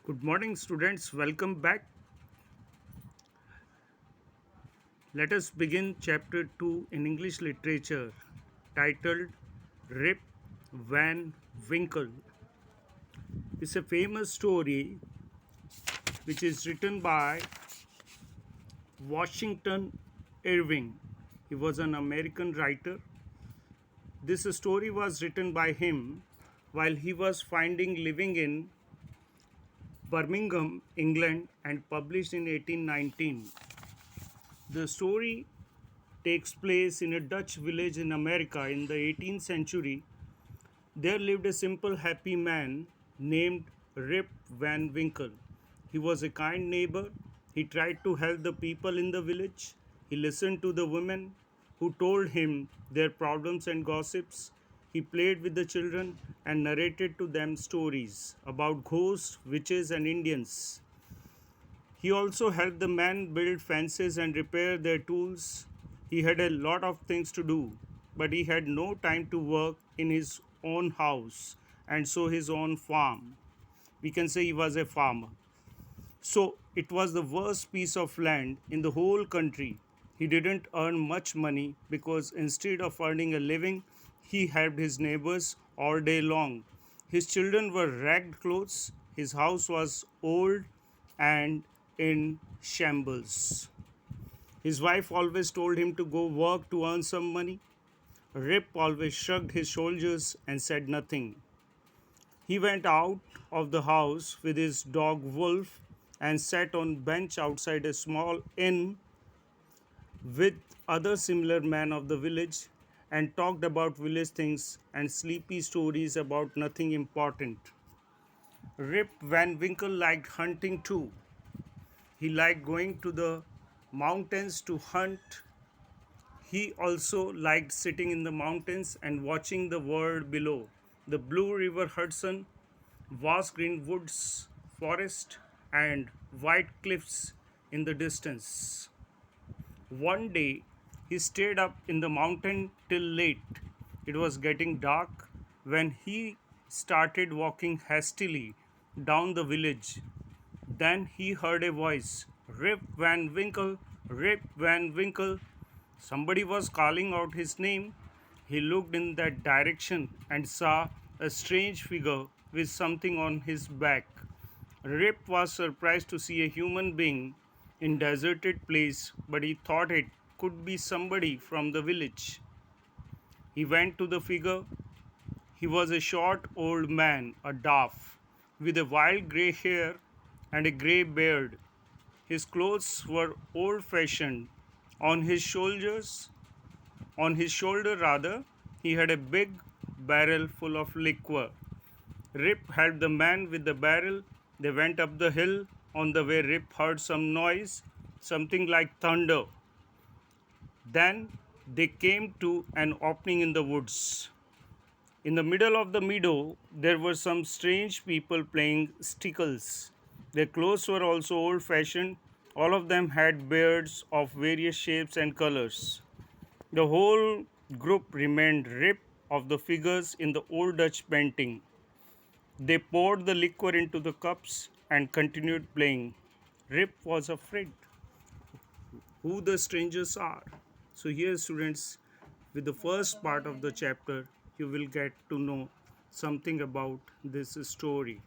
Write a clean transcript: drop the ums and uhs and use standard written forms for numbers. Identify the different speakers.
Speaker 1: Good morning, students. Welcome back. Let us begin chapter 2 in English literature titled Rip Van Winkle. It's a famous story which is written by Washington Irving. He was an American writer. This story was written by him while he was finding living in Birmingham, England, and published in 1819. The story takes place in a Dutch village in America in the 18th century. There lived a simple, happy man named Rip Van Winkle. He was a kind neighbor. He tried to help the people in the village. He listened to the women who told him their problems and gossips. He played with the children and narrated to them stories about ghosts, witches, and Indians. He also helped the men build fences and repair their tools. He had a lot of things to do, but he had no time to work in his own house and so his own farm. We can say he was a farmer. So it was the worst piece of land in the whole country. He didn't earn much money because instead of earning a living, he helped his neighbors all day long. His children were ragged clothes, his house was old and in shambles. His wife always told him to go work to earn some money. Rip always shrugged his shoulders and said nothing. He went out of the house with his dog Wolf and sat on bench outside a small inn with other similar men of the village and talked about village things and sleepy stories about nothing important. Rip Van Winkle liked hunting too. He liked going to the mountains to hunt. He also liked sitting in the mountains and watching the world below. The Blue River Hudson, vast green woods, forest, and white cliffs in the distance. One day, he stayed up in the mountain till late. It was getting dark when he started walking hastily down the village. Then he heard a voice, Rip Van Winkle, Rip Van Winkle. Somebody was calling out his name. He looked in that direction and saw a strange figure with something on his back. Rip was surprised to see a human being in deserted place, but he thought it could be somebody from the village. He went to the figure. He was a short old man, a dwarf, with a wild grey hair and a grey beard. His clothes were old-fashioned. On his shoulders, on his shoulder rather, he had a big barrel full of liquor. Rip helped the man with the barrel. They went up the hill. On the way, Rip heard some noise, something like thunder. Then they came to an opening in the woods. In the middle of the meadow, there were some strange people playing stickles. Their clothes were also old fashioned. All of them had beards of various shapes and colors. The whole group remained Rip of the figures in the old Dutch painting. They poured the liquor into the cups and continued playing. Rip was afraid who the strangers are. So, here, students, with the first part of the chapter, you will get to know something about this story.